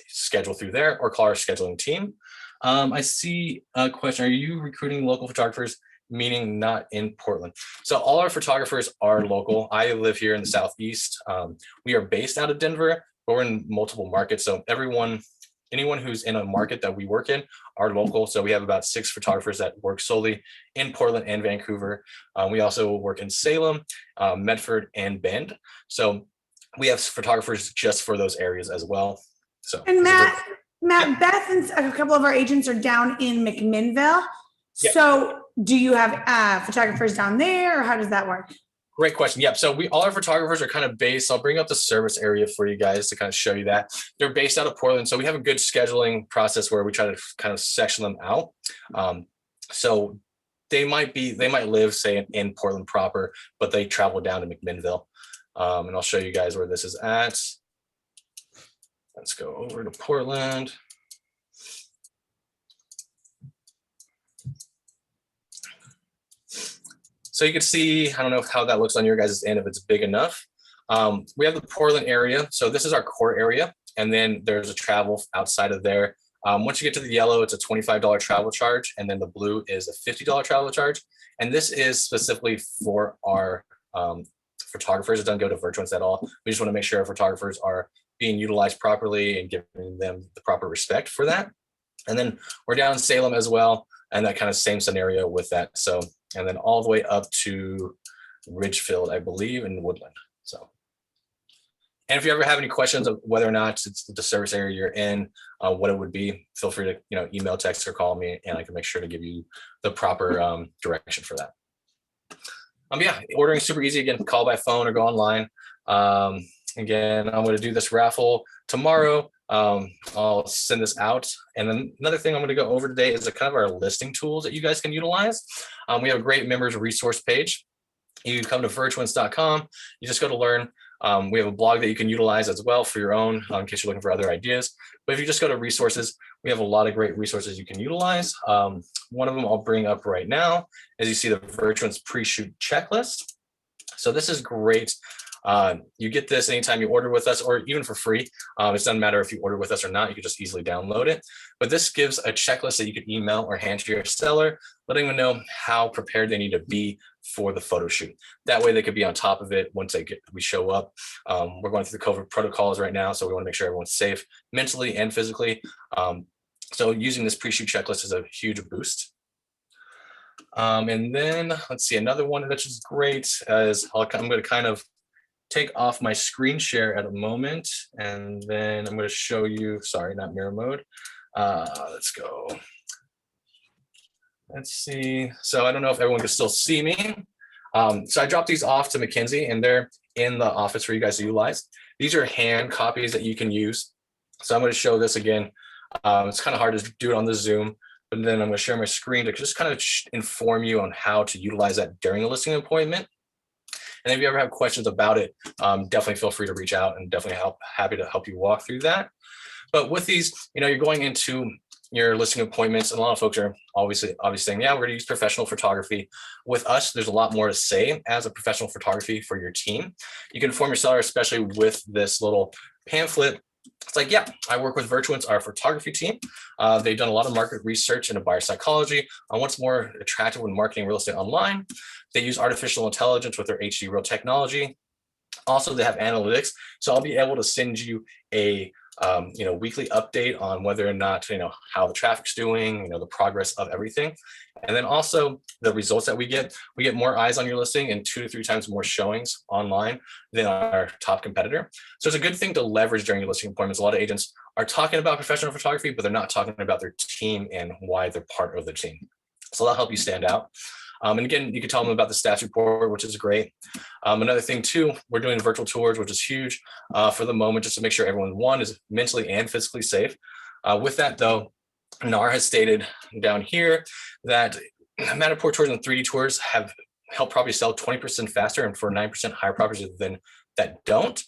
schedule through there or call our scheduling team. I see a question. Are you recruiting local photographers meaning not in Portland. So all our photographers are local. I live here in the Southeast. We are based out of Denver, but we're in multiple markets. So anyone who's in a market that we work in are local. So we have about 6 photographers that work solely in Portland and Vancouver. We also work in Salem, Medford, and Bend. So we have photographers just for those areas as well. So And Matt, Beth and a couple of our agents are down in McMinnville. Yeah. So do you have photographers down there, or how does that work? Great question. Yep. So all our photographers are kind of based. I'll bring up the service area for you guys to kind of show you that. They're based out of Portland. So we have a good scheduling process where we try to kind of section them out. So they might live, say, in Portland proper, but they travel down to McMinnville. And I'll show you guys where this is at. Let's go over to Portland. So you can see, I don't know how that looks on your guys' end, if it's big enough. We have the Portland area. So this is our core area. And then there's a travel outside of there. Once you get to the yellow, it's a $25 travel charge. And then the blue is a $50 travel charge. And this is specifically for our photographers. It doesn't go to Virtuance at all. We just want to make sure our photographers are being utilized properly and giving them the proper respect for that. And then we're down in Salem as well. And that kind of same scenario with that. So, and then all the way up to Ridgefield, I believe, in Woodland. So, and if you ever have any questions of whether or not it's the service area you're in, what it would be, feel free to email, text, or call me, and I can make sure to give you the proper direction for that. Yeah, ordering is super easy. Again, call by phone or go online. Again, I'm going to do this raffle tomorrow. I'll send this out. And then another thing I'm going to go over today is kind of our listing tools that you guys can utilize. We have a great members resource page. You come to virtuance.com. You just go to learn. We have a blog that you can utilize as well for your own, in case you're looking for other ideas. But if you just go to resources, we have a lot of great resources you can utilize. One of them I'll bring up right now, as you see the Virtuance pre-shoot checklist. So this is great. You get this anytime you order with us, or even for free. It doesn't matter if you order with us or not, you can just easily download it. But this gives a checklist that you can email or hand to your seller, letting them know how prepared they need to be for the photo shoot. That way they could be on top of it once we show up. We're going through the COVID protocols right now, so we want to make sure everyone's safe mentally and physically. So using this pre-shoot checklist is a huge boost. And then let's see, another one that's just great is I'm going to kind of take off my screen share at a moment, and then I'm going to show you, sorry, not mirror mode. Let's go. Let's see. So I don't know if everyone can still see me. So I dropped these off to Mackenzie, and they're in the office for you guys to utilize. These are hand copies that you can use. So I'm going to show this again. It's kind of hard to do it on the Zoom, but then I'm going to share my screen to just kind of inform you on how to utilize that during a listing appointment. And if you ever have questions about it, definitely feel free to reach out, and definitely happy to help you walk through that. But with these, you're going into your listing appointments, and a lot of folks are obviously saying, yeah, we're going to use professional photography. With us, there's a lot more to say as a professional photography for your team. You can inform your seller, especially with this little pamphlet. It's like, yeah, I work with Virtuance, our photography team. They've done a lot of market research into buyer psychology on what's more attractive when marketing real estate online. They use artificial intelligence with their HD Real technology. Also, they have analytics. So I'll be able to send you a weekly update on whether or not, how the traffic's doing, the progress of everything. And then also the results that we get more eyes on your listing and 2 to 3 times more showings online than our top competitor. So it's a good thing to leverage during your listing appointments. A lot of agents are talking about professional photography, but they're not talking about their team and why they're part of the team. So that'll help you stand out. And again, you can tell them about the stats report, which is great. Another thing too, we're doing virtual tours, which is huge for the moment, just to make sure everyone, one, is mentally and physically safe. With that though, NAR has stated down here that Matterport tours and 3D tours have helped probably sell 20% faster and for 9% higher properties than that don't.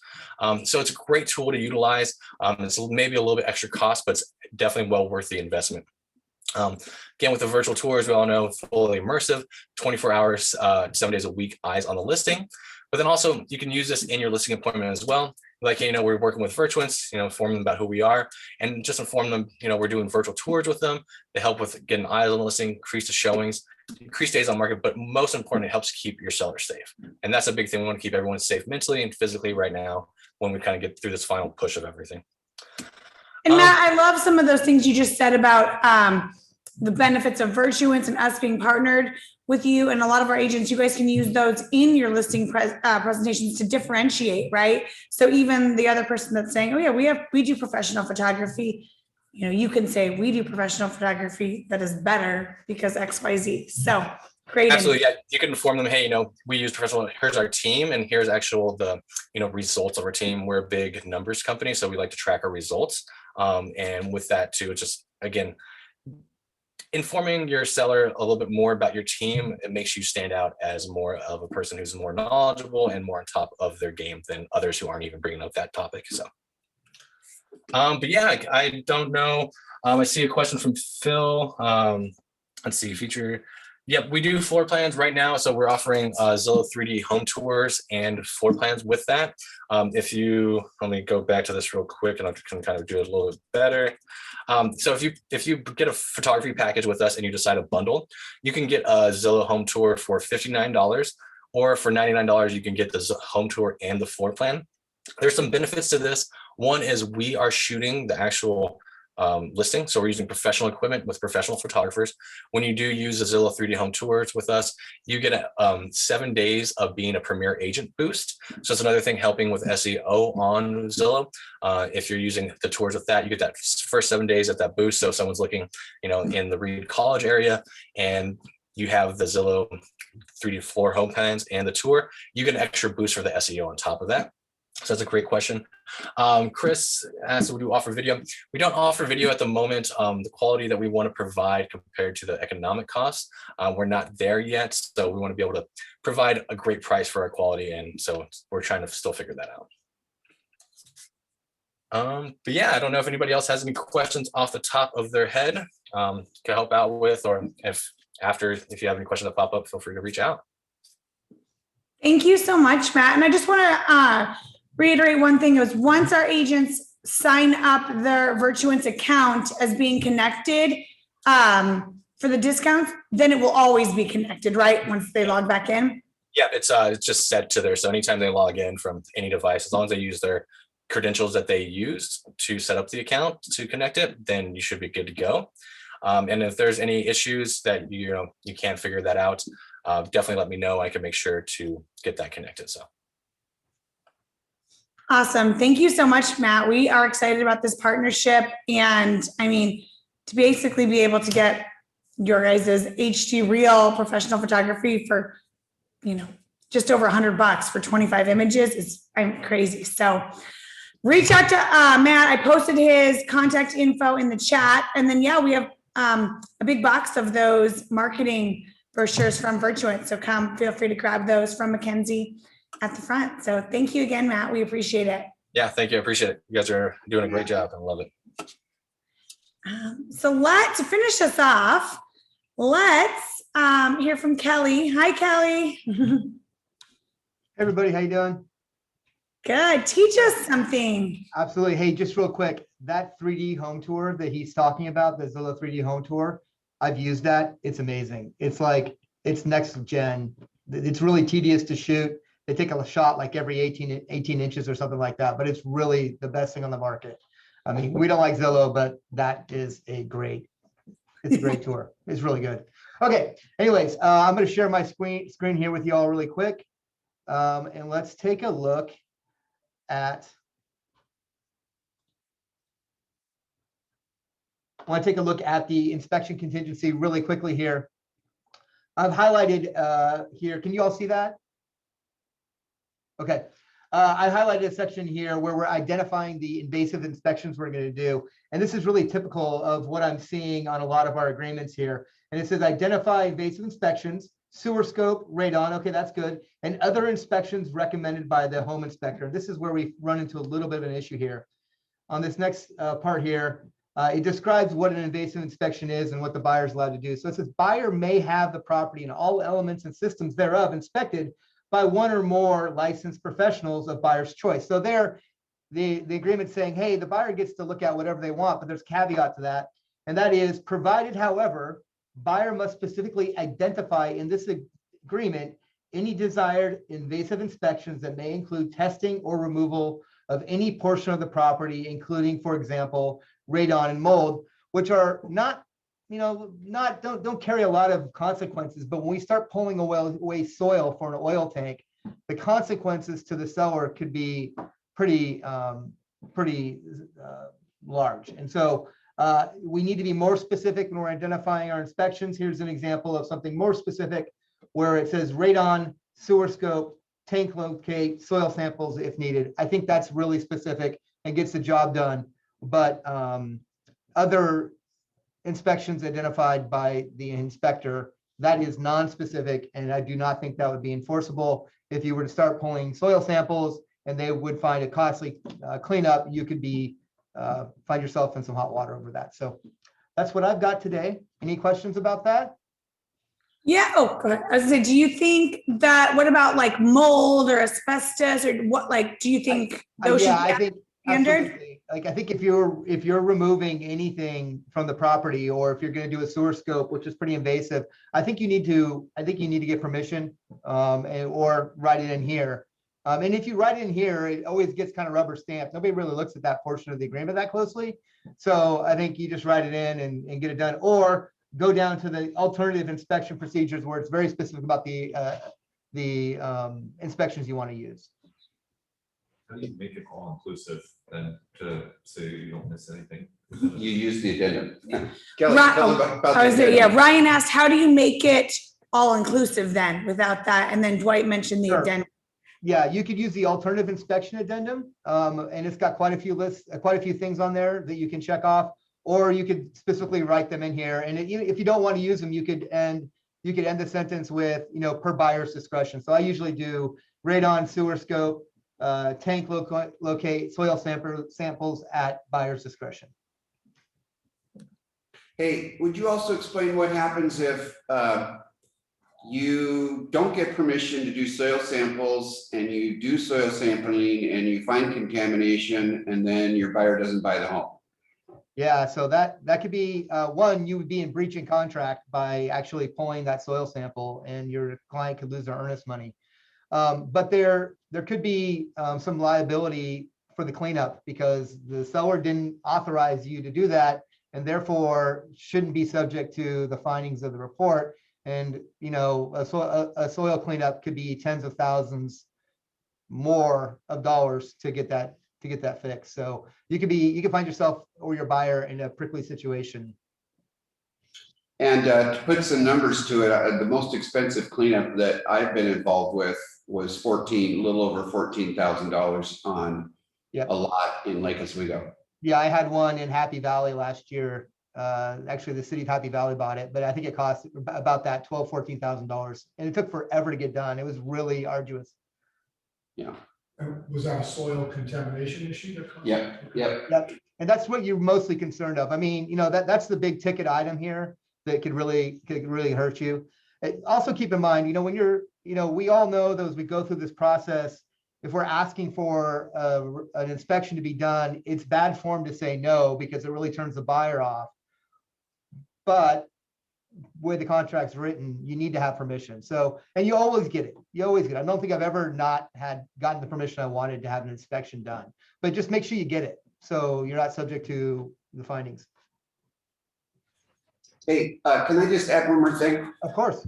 So it's a great tool to utilize. It's maybe a little bit extra cost, but it's definitely well worth the investment. Again, with the virtual tours, we all know fully immersive, 24 hours, 7 days a week, eyes on the listing. But then also you can use this in your listing appointment as well. Like, we're working with Virtuance, inform them about who we are, and just inform them, we're doing virtual tours with them to help with getting eyes on the listing, increase the showings, increase days on market, but most important, it helps keep your seller safe. And that's a big thing. We want to keep everyone safe mentally and physically right now when we kind of get through this final push of everything. And Matt, I love some of those things you just said about the benefits of Virtuance and us being partnered with you. And a lot of our agents, you guys can use those in your listing presentations to differentiate, right? So even the other person that's saying, oh yeah, we do professional photography, you know, you can say we do professional photography that is better because X, Y, Z. So great. Absolutely. Yeah. You can inform them, hey, you know, we use professional, here's our team and here's actual the, you know, results of our team. We're a big numbers company, so we like to track our results. And with that too, it's just, again, informing your seller a little bit more about your team, it makes you stand out as more of a person who's more knowledgeable and more on top of their game than others who aren't even bringing up that topic. So, but yeah, I don't know. I see a question from Phil. Let's see, feature. Yep, we do floor plans right now. So we're offering Zillow 3D home tours and floor plans with that. If you, let me go back to this real quick and I can kind of do it a little bit better. So if you get a photography package with us and you decide to bundle, you can get a Zillow home tour for $59, or for $99, you can get the home tour and the floor plan. There's some benefits to this. One is we are shooting the actual listing. So we're using professional equipment with professional photographers. When you do use the Zillow 3D home tours with us, you get 7 days of being a premier agent boost. So it's another thing helping with SEO on Zillow. If you're using the tours with that, you get that first 7 days at that boost. So if someone's looking, you know, in the Reed College area and you have the Zillow 3D floor home plans and the tour, you get an extra boost for the SEO on top of that. So that's a great question. Chris asked, would you offer video? We don't offer video at the moment. The quality that we want to provide compared to the economic costs, we're not there yet. So we want to be able to provide a great price for our quality. And so we're trying to still figure that out. But yeah, I don't know if anybody else has any questions off the top of their head to help out with, or if you have any questions that pop up, feel free to reach out. Thank you so much, Matt. And I just want to reiterate one thing. It was once our agents sign up their Virtuance account as being connected for the discounts, then it will always be connected, right? Once they log back in. Yeah, it's just set to there. So anytime they log in from any device, as long as they use their credentials that they used to set up the account to connect it, then you should be good to go. And if there's any issues that you can't figure that out, definitely let me know. I can make sure to get that connected. So. Awesome. Thank you so much, Matt. We are excited about this partnership. And I mean, to basically be able to get your guys' HD real professional photography for, just over $100 for 25 images I'm crazy. So reach out to Matt. I posted his contact info in the chat. And then, yeah, we have a big box of those marketing brochures from Virtuance. So feel free to grab those from Mackenzie at the front. So thank you again, Matt. We appreciate it. Yeah, thank you. I appreciate it. You guys are doing a great job. I love it. So to finish us off, let's hear from Kelly. Hi, Kelly. Hey everybody, how you doing? Good. Teach us something. Absolutely. Hey, just real quick, that 3D home tour that he's talking about, the Zillow 3D home tour, I've used that. It's amazing. It's next gen. It's really tedious to shoot. They take a shot like every 18 inches or something like that, but it's really the best thing on the market. I mean, we don't like Zillow, but that is it's a great tour. It's really good. Okay. Anyways, I'm going to share my screen here with you all really quick. And let's take a look at, I want to take a look at the inspection contingency really quickly here. I've highlighted here. Can you all see that? Okay. I highlighted a section here where we're identifying the invasive inspections we're going to do. And this is really typical of what I'm seeing on a lot of our agreements here. And it says identify invasive inspections, sewer scope, radon. Okay, that's good. And other inspections recommended by the home inspector. This is where we run into a little bit of an issue here. On this next part here, it describes what an invasive inspection is and what the buyer is allowed to do. So it says buyer may have the property and all elements and systems thereof inspected by one or more licensed professionals of buyer's choice. So there, the agreement saying, hey, the buyer gets to look at whatever they want, but there's a caveat to that. And that is provided, however, buyer must specifically identify in this agreement any desired invasive inspections that may include testing or removal of any portion of the property, including, for example, radon and mold, which are not, don't carry a lot of consequences. But when we start pulling away soil for an oil tank, the consequences to the seller could be pretty large. And so we need to be more specific when we're identifying our inspections. Here's an example of something more specific where it says radon, sewer scope, tank locate, soil samples if needed. I think that's really specific and gets the job done. But other inspections identified by the inspector, that is non-specific, and I do not think that would be enforceable. If you were to start pulling soil samples and they would find a costly cleanup, you could find yourself in some hot water over that. So that's what I've got today. Any questions about that? Yeah. Oh, go ahead. I was gonna say, do you think that, what about like mold or asbestos or what, like, do you think those should I be think standard? absolutely. Like, I think if you're removing anything from the property, or if you're going to do a sewer scope, which is pretty invasive, I think you need to get permission, or write it in here. And if you write it in here, it always gets kind of rubber stamped. Nobody really looks at that portion of the agreement that closely. So I think you just write it in and get it done, or go down to the alternative inspection procedures where it's very specific about the inspections you want to use. How do you make it all inclusive then, to say you don't miss anything? You use the addendum. Kelly, Right. tell them about I was the there, yeah. addendum. Ryan asked, how do you make it all inclusive then without that? And then Dwight mentioned the Sure. addendum. Yeah, you could use the alternative inspection addendum, and it's got quite a few things on there that you can check off, or you could specifically write them in here. And if you don't want to use them, you could end the sentence with, per buyer's discretion. So I usually do radon, sewer scope, tank locate, soil samples at buyer's discretion. Hey, would you also explain what happens if you don't get permission to do soil samples and you do soil sampling and you find contamination and then your buyer doesn't buy the home? Yeah, so that could be one, you would be in breaching contract by actually pulling that soil sample, and your client could lose their earnest money. But there could be some liability for the cleanup because the seller didn't authorize you to do that, and therefore shouldn't be subject to the findings of the report. And a soil cleanup could be tens of thousands more of dollars to get that fixed. So you can find yourself or your buyer in a prickly situation. And to put some numbers to it, the most expensive cleanup that I've been involved with was a little over $14,000 on a lot in Lake Oswego. Yeah, I had one in Happy Valley last year. Actually, the city of Happy Valley bought it, but I think it cost about that $14,000, and it took forever to get done. It was really arduous. Yeah. Was that a soil contamination issue? Yep. And that's what you're mostly concerned of. I mean, that's the big ticket item here that could really hurt you. Also keep in mind, when we all know that as we go through this process, if we're asking for an inspection to be done, it's bad form to say no because it really turns the buyer off. But the way the contract's written, you need to have permission. So, and you always get it. I don't think I've ever not gotten the permission I wanted to have an inspection done, but just make sure you get it so you're not subject to the findings. Hey, can I just add one more thing? Of course.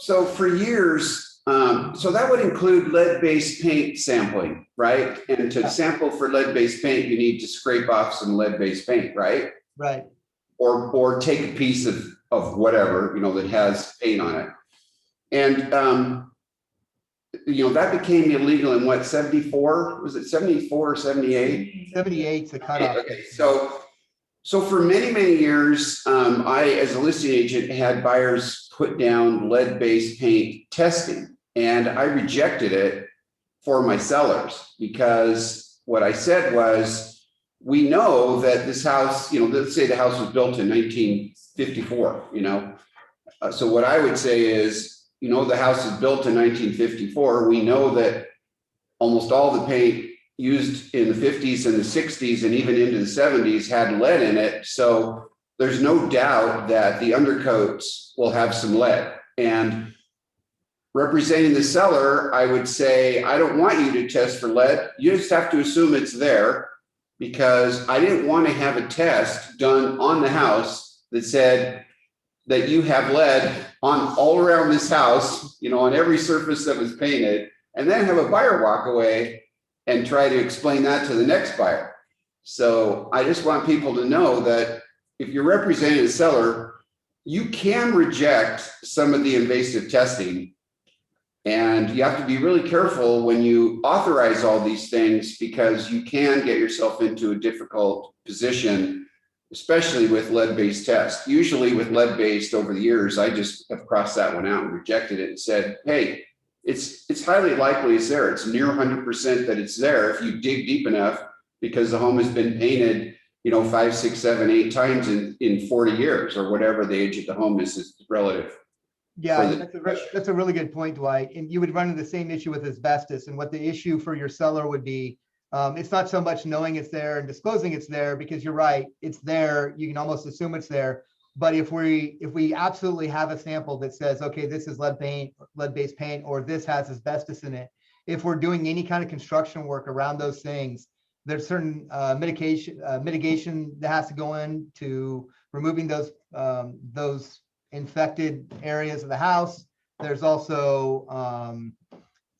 So for years, so that would include lead-based paint sampling, right? And to sample for lead-based paint, you need to scrape off some lead-based paint, right? Right. Or take a piece of whatever, that has paint on it. And, that became illegal in what, 74? Was it 74 or 78? 78's the cutoff. Okay. So for many, many years, I, as a listing agent, had buyers put down lead-based paint testing, and I rejected it for my sellers because what I said was, we know that this house, let's say the house was built in 1954, so what I would say is, the house is built in 1954. We know that almost all the paint used in the 50s and the 60s and even into the 70s had lead in it. So there's no doubt that the undercoats will have some lead. And representing the seller, I would say, I don't want you to test for lead. You just have to assume it's there, because I didn't want to have a test done on the house that said that you have lead on all around this house, on every surface that was painted, and then have a buyer walk away and try to explain that to the next buyer. So I just want people to know that if you're representing a seller, you can reject some of the invasive testing. And you have to be really careful when you authorize all these things, because you can get yourself into a difficult position, especially with lead-based tests. Usually with lead-based, over the years, I just have crossed that one out and rejected it and said, hey, it's highly likely it's there. It's near 100% that it's there if you dig deep enough, because the home has been painted 5, 6, 7, 8 times in 40 years, or whatever the age of the home is relative. Yeah, that's a really good point, Dwight. And you would run into the same issue with asbestos. And what the issue for your seller would be, it's not so much knowing it's there and disclosing it's there, because you're right, it's there. You can almost assume it's there. But if we absolutely have a sample that says, okay, this is lead-based paint, or this has asbestos in it, if we're doing any kind of construction work around those things, there's certain mitigation that has to go into removing those infected areas of the house. There's also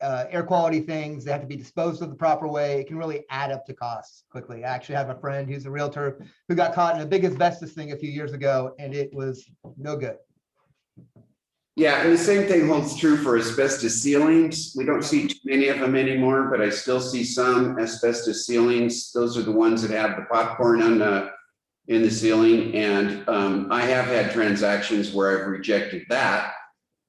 air quality things that have to be disposed of the proper way. It can really add up to costs quickly. I actually have a friend who's a realtor who got caught in a big asbestos thing a few years ago, and it was no good. Yeah, and the same thing holds true for asbestos ceilings. We don't see too many of them anymore, but I still see some asbestos ceilings. Those are the ones that have the popcorn in the ceiling. And I have had transactions where I've rejected that,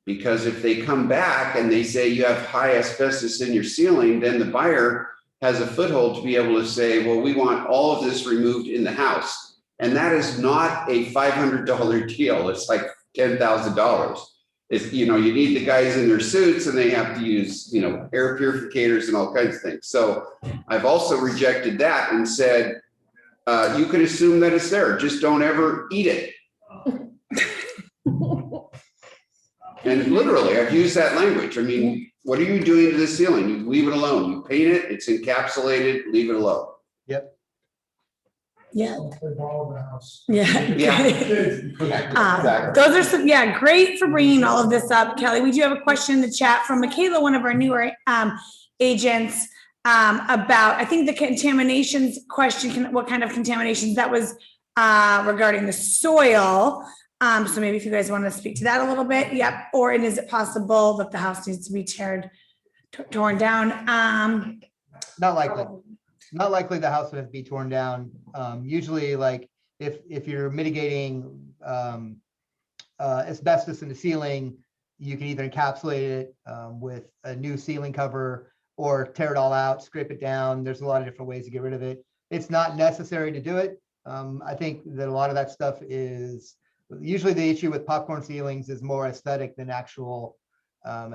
because if they come back and they say you have high asbestos in your ceiling, then the buyer has a foothold to be able to say, well, we want all of this removed in the house. And that is not a $500 deal. It's like $10,000. If you need the guys in their suits, and they have to use air purificators and all kinds of things. So I've also rejected that and said, you can assume that it's there, just don't ever eat it. And literally, I've used that language. I mean, what are you doing to the ceiling? You leave it alone. You paint it, it's encapsulated, leave it alone. Yep. Yeah. They borrow the house. Yeah. Exactly. Those are some, great for bringing all of this up, Kelly. We do have a question in the chat from Michaela, one of our newer agents, about, I think, the contaminations question, what kind of contaminations that was regarding the soil. So maybe if you guys want to speak to that a little bit. Yep. Or is it possible that the house needs to be torn down? Not likely. Not likely the house would have to be torn down. Usually, like if you're mitigating asbestos in the ceiling, you can either encapsulate it with a new ceiling cover, or tear it all out, scrape it down. There's a lot of different ways to get rid of it. It's not necessary to do it. I think that a lot of that stuff is usually the issue with popcorn ceilings is more aesthetic than actual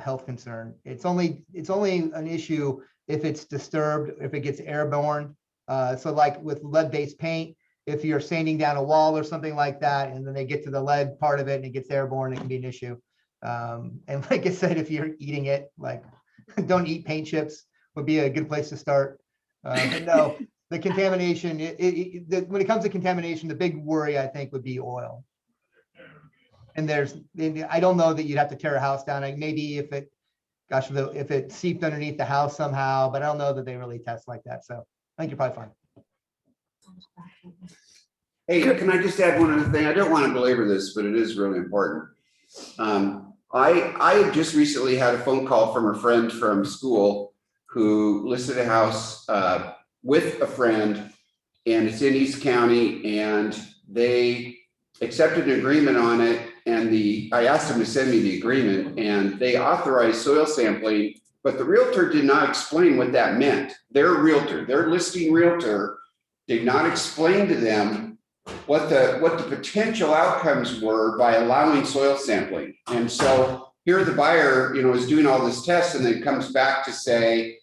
health concern. It's only an issue if it's disturbed, if it gets airborne. So like with lead-based paint, if you're sanding down a wall or something like that, and then they get to the lead part of it and it gets airborne, it can be an issue. And like I said, if you're eating it, like don't eat paint chips would be a good place to start. But no, the contamination, when it comes to contamination, the big worry I think would be oil. And I don't know that you'd have to tear a house down. Like maybe if it seeped underneath the house somehow, but I don't know that they really test like that. So I think you're probably fine. Hey, can I just add one other thing? I don't want to belabor this, but it is really important. I just recently had a phone call from a friend from school who listed a house with a friend, and it's in East County, and they accepted an agreement on it. And I asked them to send me the agreement, and they authorized soil sampling, but the realtor did not explain what that meant. Their listing realtor did not explain to them what the potential outcomes were by allowing soil sampling. And so here the buyer, is doing all this tests, and then comes back to say,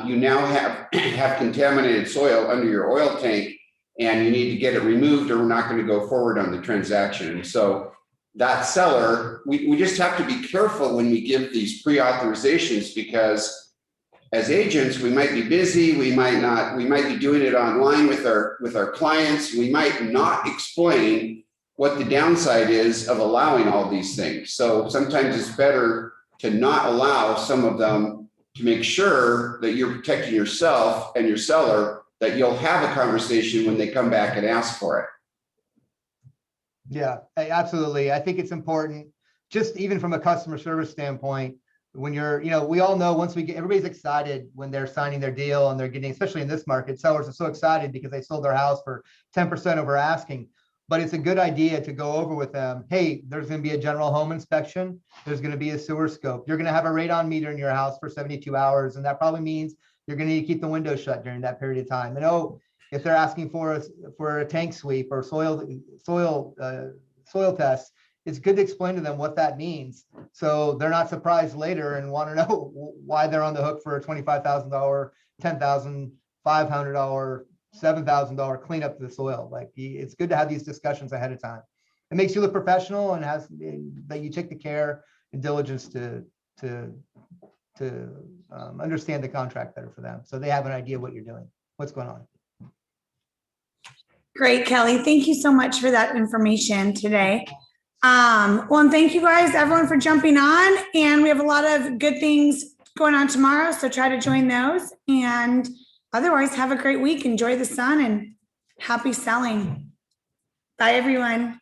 you now have contaminated soil under your oil tank. and you need to get it removed or we're not going to go forward on the transaction. And so that seller, we just have to be careful when we give these pre-authorizations, because as agents, we might be busy, we might be doing it online with our clients. We might not explain what the downside is of allowing all these things. So sometimes it's better to not allow some of them, to make sure that you're protecting yourself and your seller, that you'll have a conversation when they come back and ask for it. Yeah, absolutely. I think it's important, just even from a customer service standpoint, when you're, we all know once we get, everybody's excited when they're signing their deal and they're getting, especially in this market, sellers are so excited because they sold their house for 10% over asking. But it's a good idea to go over with them. Hey, there's going to be a general home inspection. There's going to be a sewer scope. You're going to have a radon meter in your house for 72 hours. And that probably means you're going to need to keep the windows shut during that period of time. And if they're asking for a tank sweep or soil test, it's good to explain to them what that means, so they're not surprised later and want to know why they're on the hook for a $25,000, $10,000, $500, $7,000 cleanup of the soil. Like, it's good to have these discussions ahead of time. It makes you look professional and that you take the care and diligence to understand the contract better for them, so they have an idea what you're doing, what's going on. Great, Kelly. Thank you so much for that information today. Well, and thank you guys, everyone, for jumping on. And we have a lot of good things going on tomorrow, so try to join those. And otherwise, have a great week. Enjoy the sun and happy selling. Bye, everyone.